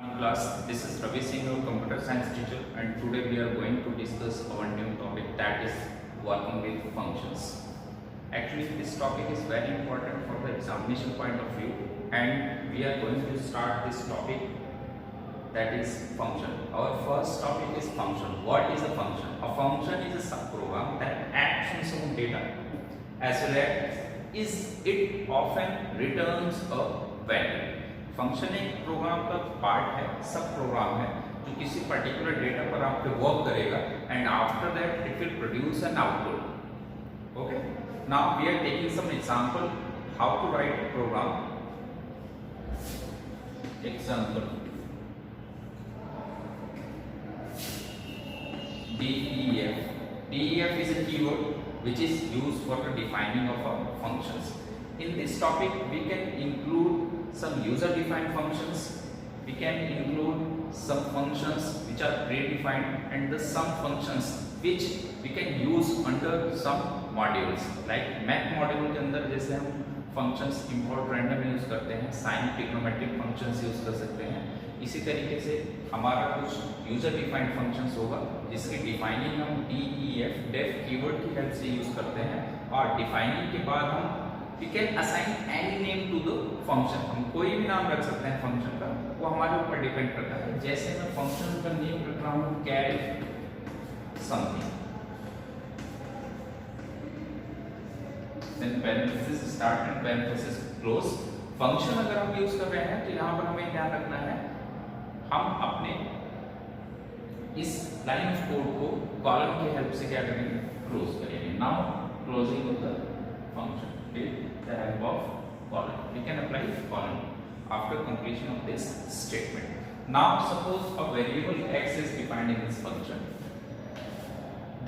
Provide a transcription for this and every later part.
Class, this is Ravi Singh, our computer science teacher, and today we are going to discuss our new topic, that is working with functions. Actually, this topic is very important for the examination point of view, and we are going to start this topic, that is function. Our first topic is function. What is a function? A function is a subprogram that acts on some data, as well as it often returns a value. Function एक programme का part है, सब programme है जो किसी particular data पर आप पे वर्क करेगा and after that it will produce an output. Okay, now we are taking some example how to write a program. Example def is a keyword which is used for the defining of functions. In this topic we can include some user defined functions, we can include some functions which are predefined, and the some functions which we can use under some modules. Like math module के अंदर जैसे हम functions import random use करते हैं, sin trigonometric functions use कर सकते हैं. इसी तरीके से हमारा कुछ user defined functions होगा जिसकी defining हम def कीवर्ड की हेल्प से यूज करते हैं, और defining के बाद हम we can assign any name to the function. हम कोई भी नाम रख सकते हैं फंक्शन का, वो हमारे ऊपर डिपेंड करता है. जैसे मैं फंक्शन का नेम रख रहा हूँ car something, then parenthesis start and parenthesis close. Function अगर हम यूज कर रहे हैं तो यहाँ पर हमें ध्यान रखना है, हम अपने इस लाइन ऑफ कोड को कॉलम की हेल्प से क्या करेंगे, क्लोज करेंगे. Now closing of the function with the help of colon. We can apply colon after completion of this statement. Now suppose a variable x is defined in this function.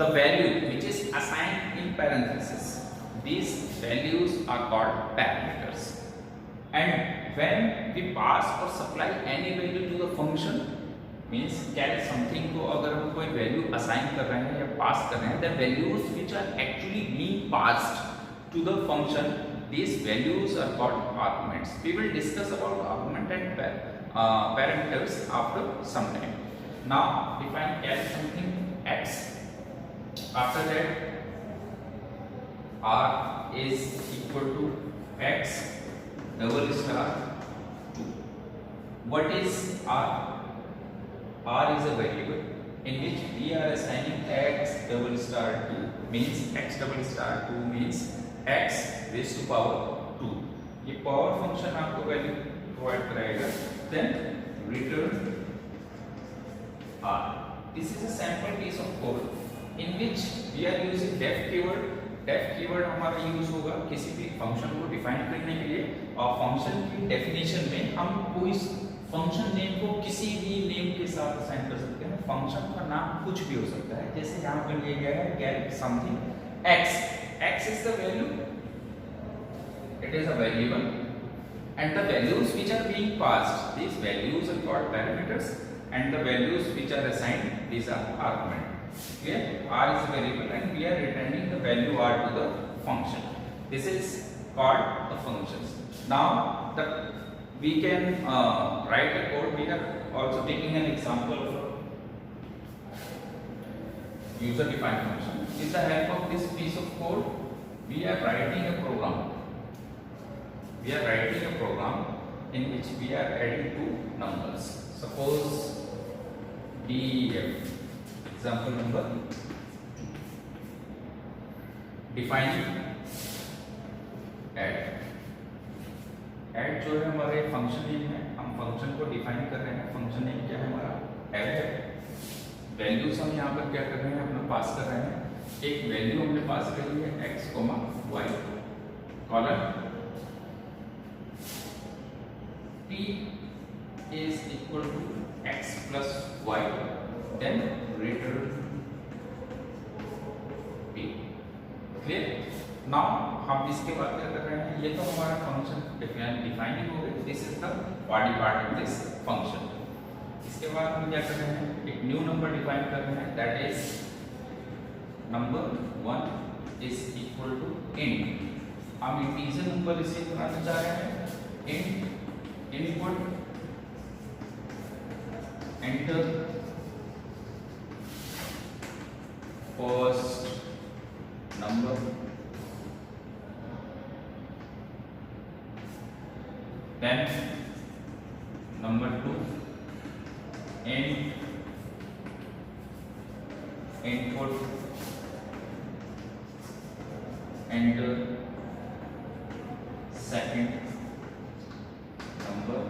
The value which is assigned in parentheses, these values are called parameters. And when we pass or supply any value to the function, means get something को अगर हम कोई value assign कर रहे हैं या pass कर रहे हैं, the values which are actually being passed to the function, these values are called arguments. We will discuss about argument and parameters after some time. Now define as something x. After that r is equal to x double star 2. What is r? R is a variable in which we are assigning x double star 2, means x double star 2 means x raised to power 2. ये power function आपको value provide कराएगा. Then return r. This is a sample piece of code in which we are using def keyword. Def keyword हमारा use होगा किसी भी function को define करने के लिए, और फंक्शन की डेफिनेशन में हम कोई फंक्शन नेम को किसी भी नेम के साथ असाइन कर सकते हैं. फंक्शन का नाम कुछ भी हो सकता है, जैसे यहाँ पर लिया गया है get something x. X is the value, it is a variable, and the values which are being passed, these values are called parameters, and the values which are assigned, these are argument. Clear? R is a variable and we are returning the value R to the function. This is called the functions. Now we can write a code. We are also taking an example of user defined function. With the help of this piece of code, we are writing a program. We are writing a program in which we are adding two numbers. Suppose def, example number 2. Defining add. Add जो है हमारे function name है, हम function को define कर रहे हैं. Function name क्या है हमारा, add है. वैल्यूज हम यहाँ पर क्या कर रहे हैं, अपना पास कर रहे हैं. एक वैल्यू हमने पास करी है x, y, colon p is equal to x plus y, then return p. Clear? Now हम इसके बाद क्या कर रहे हैं, ये तो हमारा फंक्शन डिफाइनिंग हो गई. This is the body part of this function. इसके बाद हम क्या कर रहे हैं, एक न्यू नंबर डिफाइन कर रहे हैं, that is number 1 is equal to int. हम इंटीजर नंबर रिसीव कराना चाह रहे हैं. int input enter first number, then number 2, input, enter second number.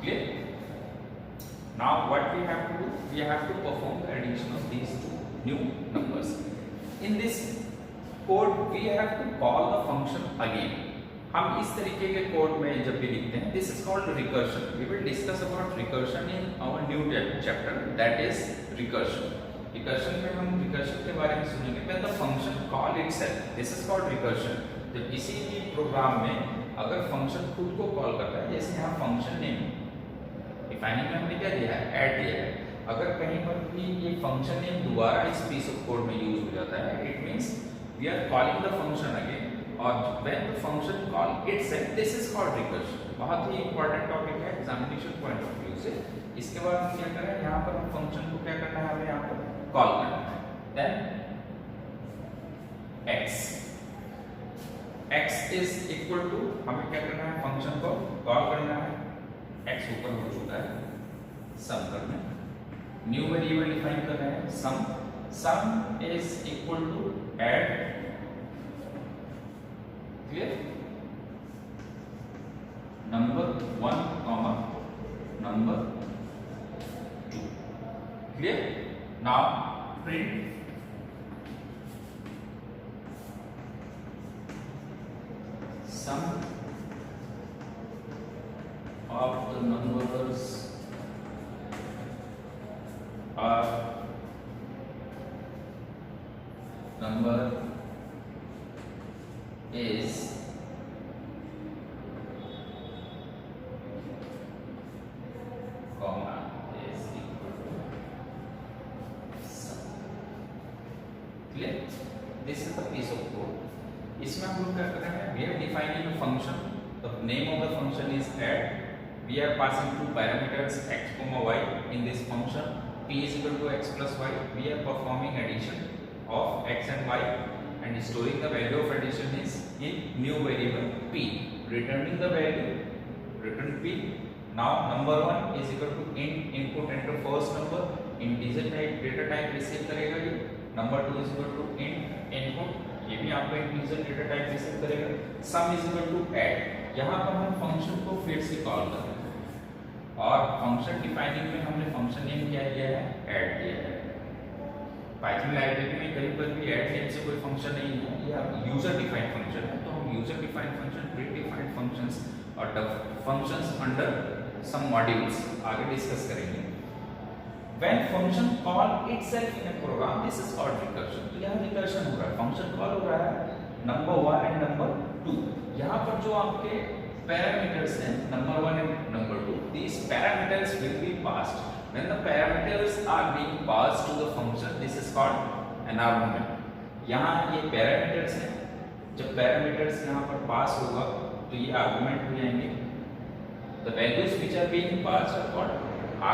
Clear? Now what we have to do, we have to perform the addition of these two new numbers. In this code we have to call the function again. हम इस तरीके के code में जब भी लिखते हैं, this is called recursion. We will discuss about recursion in our new chapter, that is recursion. Recursion में हम रिकर्शन के बारे में सुनेंगे. When the function call itself, this is called recursion. जब किसी भी प्रोग्राम में अगर फंक्शन खुद को कॉल करता है, जैसे यहाँ फंक्शन नेम डिफाइनिंग में हमने क्या दिया है, ऐड दिया है. अगर कहीं पर भी ये फंक्शन नेम दोबारा इस पीस ऑफ कोड में यूज हो जाता है, it means we are calling the function again. और when the function call itself, this is called recursion. बहुत ही इंपॉर्टेंट टॉपिक है एग्जामिनेशन पॉइंट ऑफ व्यू से. इसके बाद हम क्या करें, यहाँ पर हम फंक्शन को क्या करना है, हमें यहाँ पर कॉल करना है. Then x is equal to, हमें क्या करना है, फंक्शन को कॉल करना है. x ऊपर हो चुका है, सम करना है. न्यू वेरिएबल डिफाइन कर रहे हैं, sum. Sum is equal to add. Clear? Number 1 comma number 2. Clear? Now print sum of the numbers are number is comma is equal to sum. Clear? This is the piece of code. इसमें हम लोग क्या कर रहे हैं, we are defining a function. The name of the function is add. We are passing two parameters x comma y in this function. P is equal to x plus y. We are performing addition of x and y and storing the value of addition is in new variable p. Returning the value, return p. Now number 1 is equal to int input enter first number. Integer type data type receive करेगा ये. Number 2 is equal to int input, ये भी आपका integer data type receive करेगा. Sum is equal to add. यहाँ पर हम function को फिर से कॉल कर रहे हैं और फंक्शन डिफाइनिंग में हमने फंक्शन नेम क्या दिया है, ऐड दिया है. पाइथन लाइब्रेरी में कहीं पर भी ऐड नेम से कोई फंक्शन नहीं है, ये यूजर डिफाइंड फंक्शन है. तो हम user defined function, pre defined functions और फंक्शंस अंडर सम मॉड्यूल्स आगे डिस्कस करेंगे. When function call itself in a program, this is called recursion. तो यहाँ recursion हो रहा है, function call हो रहा है number 1 and number 2. यहाँ पर जो आपके parameters हैं number 1 and number 2, these parameters will be passed. When the parameters are being passed to the function, this is called an argument. यहाँ ये parameters हैं, जब parameters यहाँ पर pass होगा तो ये argument हो जाएंगे. The values which are being passed are called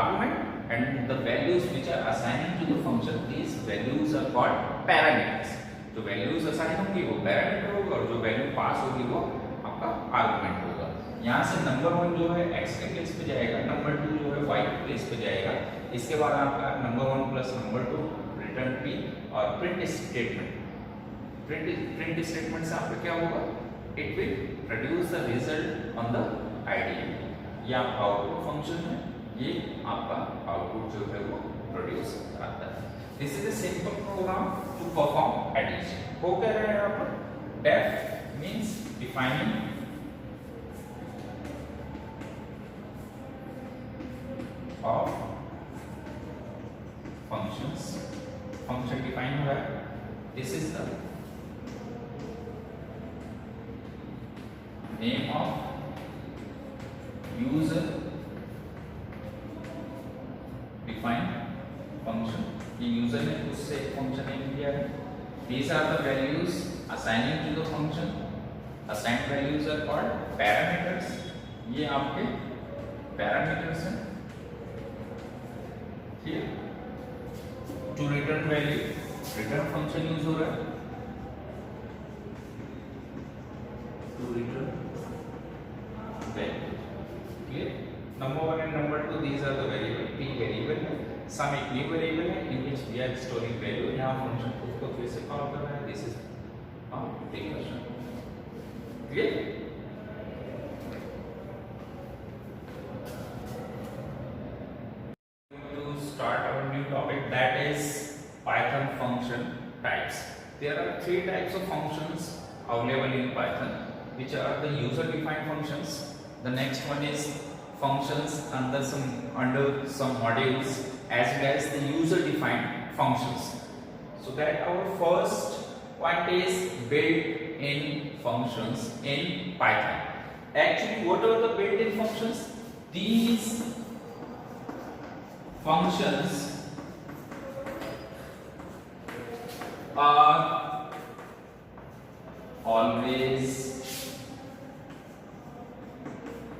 argument. And the values which are assigned to the function, these values are called parameters. जो values assign होंगी वो parameter होगा और जो value pass होगी वो आपका argument होगा. यहाँ से number 1 जो है x के प्लेस पे जाएगा, number 2 जो है y के प्लेस पे जाएगा. इसके बाद आपका number 1 plus number 2 return p और print statement. Print statement से आपका क्या होगा, it will produce the result on the IDE. ये आपका output function है, ये आपका आउटपुट जो है वो प्रोड्यूस करता है. This is a simple program to perform addition. वो कह रहे हैं यहाँ पर def means defining of functions. Function define हो रहा है. This is the name of user define function. ये यूजर ने उससे फंक्शन नेम दिया है. These are the values assigning to the function. Assigned values are called parameters. ये आपके पैरामीटर्स हैं, ठीक है। To return value, return function use हो रहा है, to return value, clear. Number 1 and number 2 these are the variable, p variable है, some एक न्यू वेरिएबल है in which we are storing value. यहाँ फंक्शन को फिर से कॉल कर रहा है, this is declaration, clear. Start our new topic, that is Python function types. There are 3 types of functions available in Python, which are the user defined functions. The next one is functions under some modules, as well as the user defined functions. So that our first point is built-in functions in Python. Actually, what are the built-in functions? These functions are always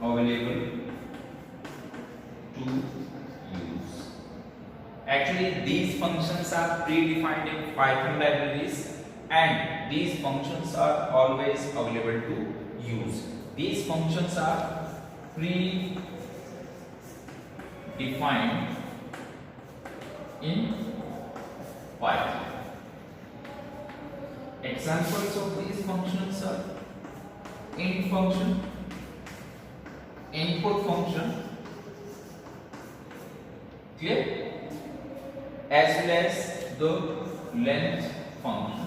available to use. Actually, these functions are predefined in Python libraries, and these functions are always available to use. These functions are predefined in Python. Examples of these functions are int function, input function, clear, as well as the length function.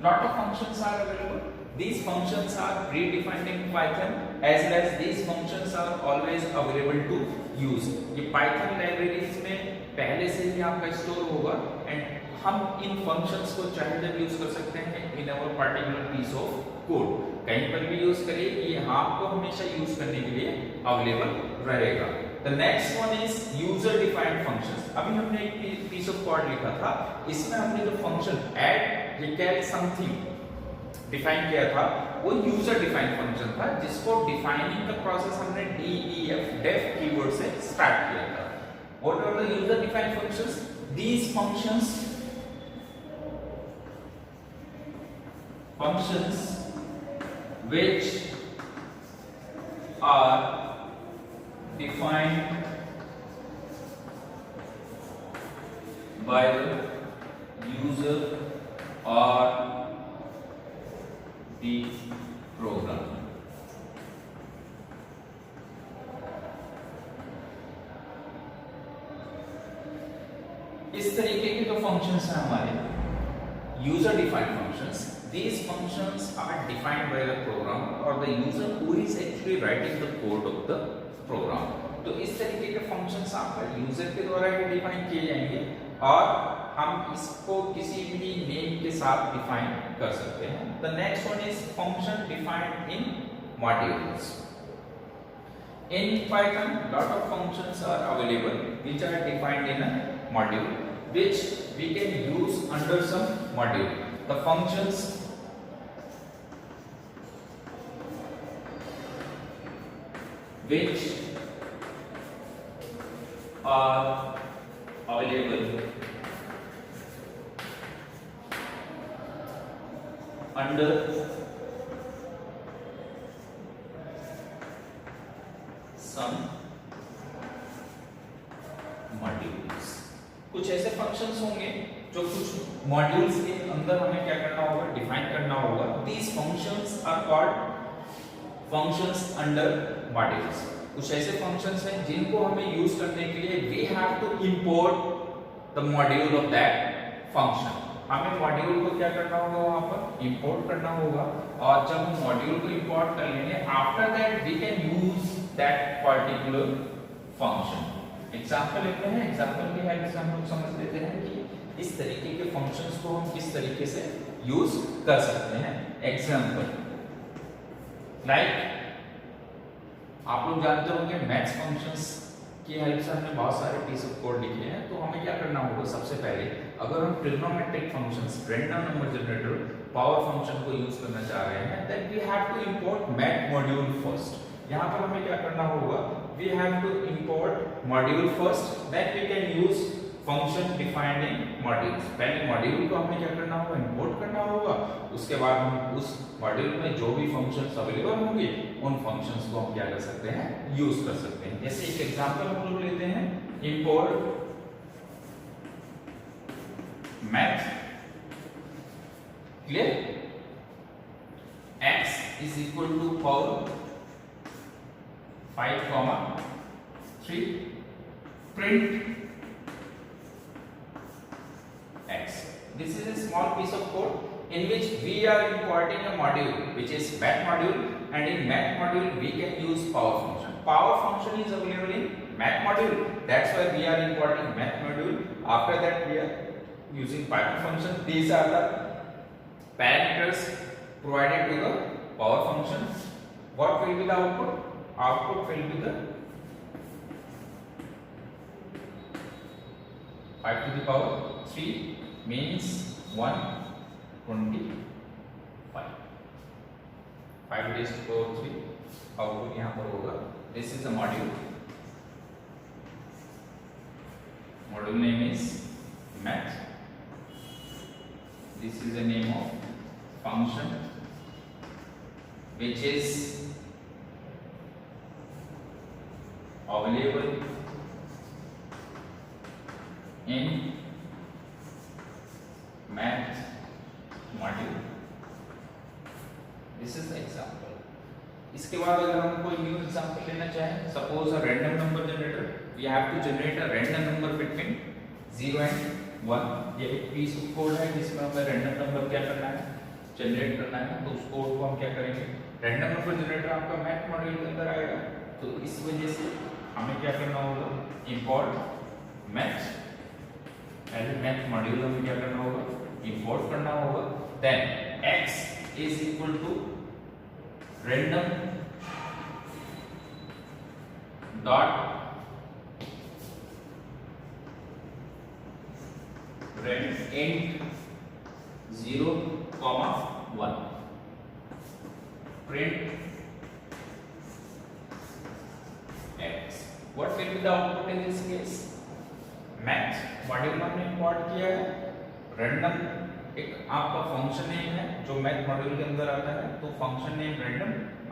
Lot of functions are available. These functions are predefined in Python, as well as these functions are always available to use. ये Python libraries में पहले से ही आपका store होगा, and हम इन functions को चाहे जब यूज कर सकते हैं इन अवर पर्टिकुलर पीस ऑफ कोड, कहीं पर भी यूज करिए, ये आपको हमेशा यूज करने के लिए अवेलेबल रहेगा। The next one is user defined functions. अभी हमने एक पीस ऑफ कोड लिखा था, इसमें हमने जो फंक्शन ऐड रिकैल समथिंग डिफाइन किया था, वो यूजर डिफाइंड फंक्शन था, जिसको डिफाइनिंग का प्रोसेस हमने def कीवर्ड से स्टार्ट किया था। What are the user defined functions? These functions which are defined by the user or the program. इस तरीके के जो फंक्शंस हैं हमारे user defined functions, these functions are defined by the program or the user who is actually writing the code of the program. तो इस तरीके के फंक्शंस आपका यूजर के द्वारा ही डिफाइन किए जाएंगे, और हम इसको किसी भी नेम के साथ डिफाइन कर सकते हैं। The next one is function defined in modules. In Python, lot of functions are available which are defined in a module, which we can use under some module. The functions which are available under some modules. कुछ ऐसे functions होंगे जो कुछ modules के अंदर हमें क्या करना होगा, डिफाइन करना होगा। These functions are called functions under modules. कुछ ऐसे फंक्शंस हैं जिनको हमें यूज करने के लिए we have to import the module of that function. हमें मॉड्यूल को क्या करना होगा, वहां पर इंपोर्ट करना होगा, और जब हम मॉड्यूल को इंपोर्ट कर लेंगे, after that we can use that particular function. Example लेते हैं, एग्जांपल की हेल्प से हम लोग समझ लेते हैं कि इस तरीके के फंक्शंस को हम किस तरीके से यूज कर सकते हैं। एग्जांपल लाइक आप लोग जानते होंगे मैथ्स फंक्शंस की हेल्प से हमने बहुत सारे पीस ऑफ कोड लिखे हैं। तो हमें क्या करना होगा, सबसे पहले अगर हम trigonometric functions, random number generator, power function को यूज करना चाह रहे हैं, then we have to import math module first. यहाँ पर हमें क्या करना होगा, we have to import module first, then we can use function defined in modules. पहले मॉड्यूल को हमें क्या करना होगा, इंपोर्ट करना होगा, उसके बाद हम उस मॉड्यूल में जो भी फंक्शंस अवेलेबल होंगे उन फंक्शंस को हम क्या कर सकते हैं, यूज कर सकते हैं। जैसे एक एग्जांपल हम लोग लेते हैं, import math, clear, x is equal to power 5, 3, print x. This is a small piece of code in which we are importing a module which is math module, and in math module we can use power function. Power function is available in math module, that's why we are importing math module. After that we are using Python function. These are the parameters provided to the power function. What will be the output? Output will be the 5 to the power 3 means 125. 5 raised to the power 3 output यहाँ पर होगा. This is the module. Module name is math. This is the name of function which is available in math module. This is the example. इसके बाद अगर हम कोई new example लेना चाहें, suppose a random number generator, we have to generate a random number between 0 and 1. ये एक piece of code है जिसमें हमें रैंडम नंबर क्या करना है, जनरेट करना है. तो उस कोड को हम क्या करेंगे, रैंडम नंबर जनरेटर आपका मैथ मॉड्यूल के अंदर आएगा. तो इस वजह से हमें क्या करना होगा, इंपोर्ट मैथ, पहले मैथ मॉड्यूल हमें क्या करना होगा, इंपोर्ट करना होगा. Then x is equal to random dot int 0, 1 print x. What will be the output in this case? Math module में हमने इंपोर्ट किया है, रैंडम एक आपका फंक्शन नेम है जो मैथ मॉड्यूल के अंदर आता है. तो function name random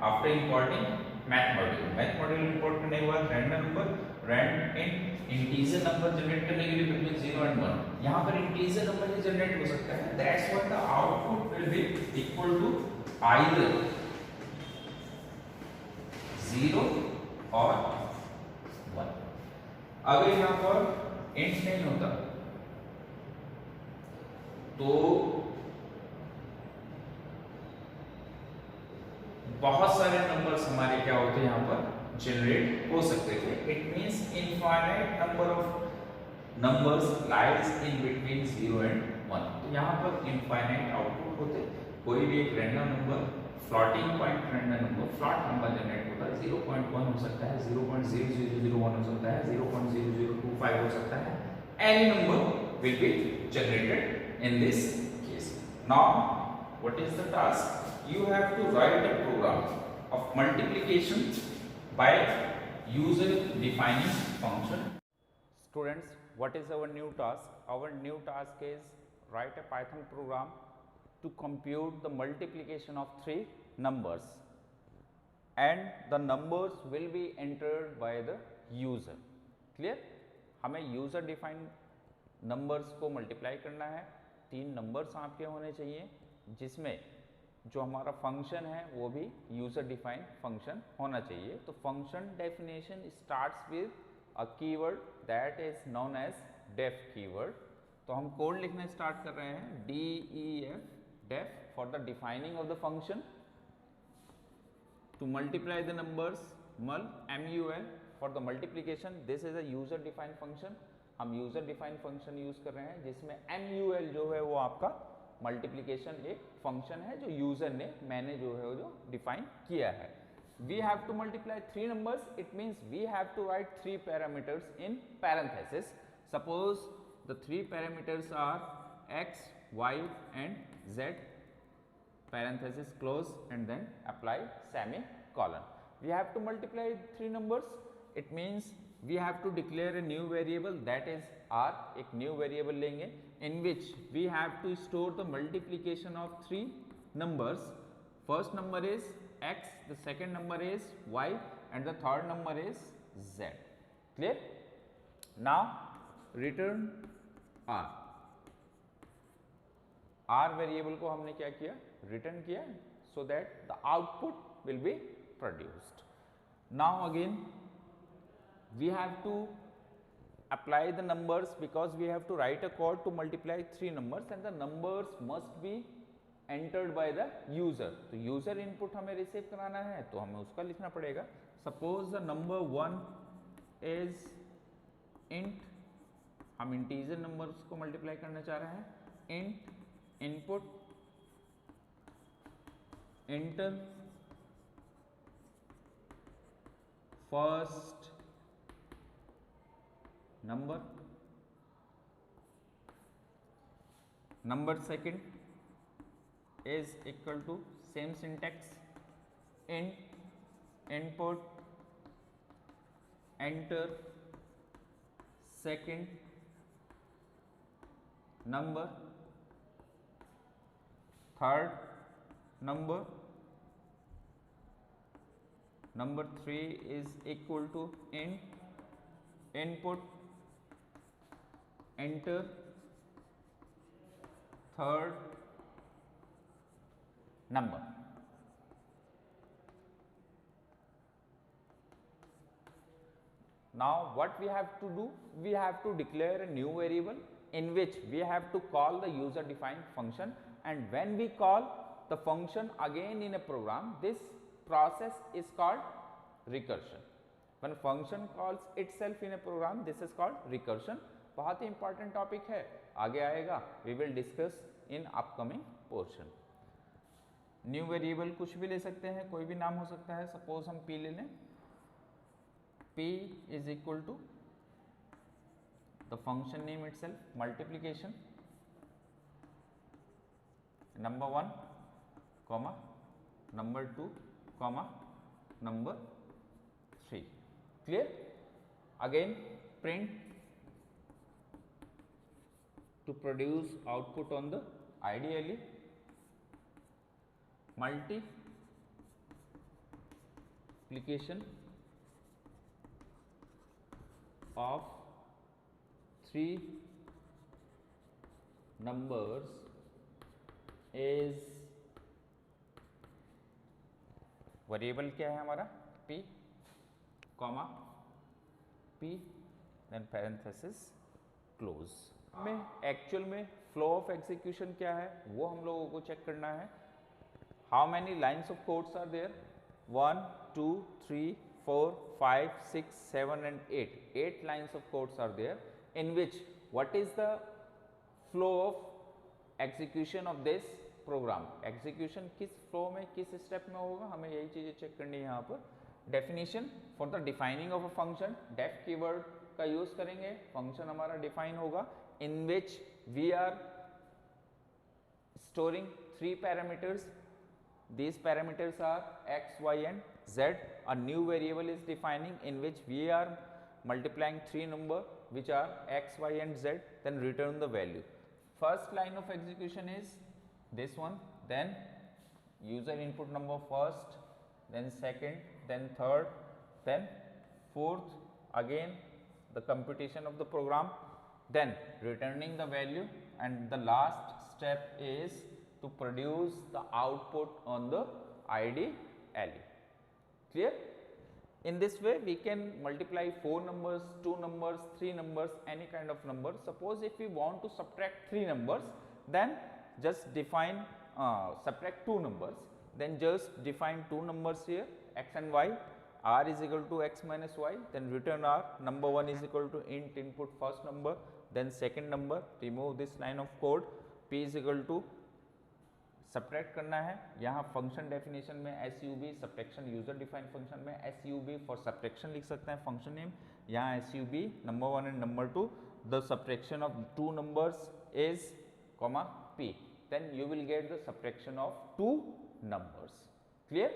after importing math module. Math module import करने के बाद रैंडम नंबर रैंड इन इंटीजर नंबर जनरेट करने के लिए बिटवीन 0 एंड 1. यहाँ पर इंटीजर नंबर ही जनरेट हो सकता है. That's what the output will be equal to either 0 और 1. अगर यहाँ पर इंट नहीं होता तो बहुत सारे नंबर्स हमारे क्या होते हैं, यहाँ पर जनरेट हो सकते थे. It means infinite number of numbers lies in between 0 and 1. तो यहाँ पर इनफाइनाइट आउटपुट होते. कोई भी एक random number, floating point random number, float number generate होता है. 0.1 हो सकता है, 0.0001 हो सकता है, 0.0025 हो सकता है. Any number will be generated in this case. Now, what is the task? You have to write a program of multiplication by user defining function. Students, what is our new task? Our new task is write a Python program to compute the multiplication of 3 numbers, and the numbers will be entered by the user. Clear? हमें user define numbers को multiply करना है. 3 numbers आपके होने चाहिए जिसमें जो हमारा फंक्शन है वो भी यूजर डिफाइन फंक्शन होना चाहिए. तो function definition starts with a keyword that is known as def keyword. तो हम कोड लिखना स्टार्ट कर रहे हैं, DEF def for the defining of the function to multiply the numbers, mul for the multiplication. This is a user defined function. हम user defined function use कर रहे हैं जिसमें MUL जो है वो आपका मल्टीप्लिकेशन एक फंक्शन है जो यूजर ने, मैंने जो है वो जो डिफाइन किया है. We have to multiply 3 numbers. It means we have to write 3 parameters in parenthesis. Suppose the 3 parameters are x, y and z, parenthesis close and then apply semicolon. We have to multiply 3 numbers. It means we have to declare a new variable that is R, एक new variable लेंगे in which we have to store the multiplication of 3 numbers. First number is x, the second number is y and the third number is z. Clear? Now return r. r variable को हमने क्या किया, return किया, so that the output will be produced. Now again we have to apply the numbers because we have to write a code to multiply 3 numbers and the numbers must be entered by the user. तो user input हमें receive कराना है तो हमें उसका लिखना पड़ेगा. Suppose the number 1 is int, हम इंटीजर नंबर्स को मल्टीप्लाई करना चाह रहे हैं. Int input enter first number, number second is equal to same syntax, int input enter second number, third number, number 3 is equal to int input enter third number. Now what we have to do, we have to declare a new variable in which we have to call the user defined function, and when we call the function again in a program, this process is called recursion. When function calls itself in a program, this is called recursion. बहुत ही important topic है, आगे आएगा, we will discuss in upcoming portion. New variable कुछ भी ले सकते हैं, कोई भी नाम हो सकता है. सपोज हम p ले लें, p is equal to the function name itself, multiplication number 1 comma number 2 comma number 3. Clear? Again print to produce output on the ideally multiplication of 3 numbers is variable क्या है हमारा, p comma p then parenthesis close. में actual में flow of execution क्या है वो हम लोगों को चेक करना है. How many lines of codes are there, 1 2 3 4 5 6 7 and 8. 8 lines of codes are there in which what is the flow of execution of this program. Execution किस फ्लो में किस स्टेप में होगा, हमें यही चीजें चेक करनी है. यहाँ पर definition for the defining of a function, def keyword का यूज करेंगे, फंक्शन हमारा डिफाइन होगा in which we are storing 3 parameters. These parameters are x, y and z. A new variable is defining in which we are multiplying 3 number which are x, y and z, then return the value. First line of execution is this one, then user input number first, then second, then third, then fourth, again the computation of the program, then returning the value, and the last step is to produce the output on the IDLE. Clear? In this way we can multiply 4 numbers, 2 numbers, 3 numbers, any kind of number. Suppose if we want to subtract 3 numbers, then just define subtract 2 numbers, then just define 2 numbers here, x and y. R is equal to x minus y, then return R. Number 1 is equal to int input first number, then second number, remove this line of code. P is equal to subtract करना है. यहाँ function definition में SUB subtraction, user defined function में SUB for subtraction लिख सकते हैं function name. यहाँ SUB number 1 and number 2, the subtraction of 2 numbers is comma P, then you will get the subtraction of 2 numbers. Clear?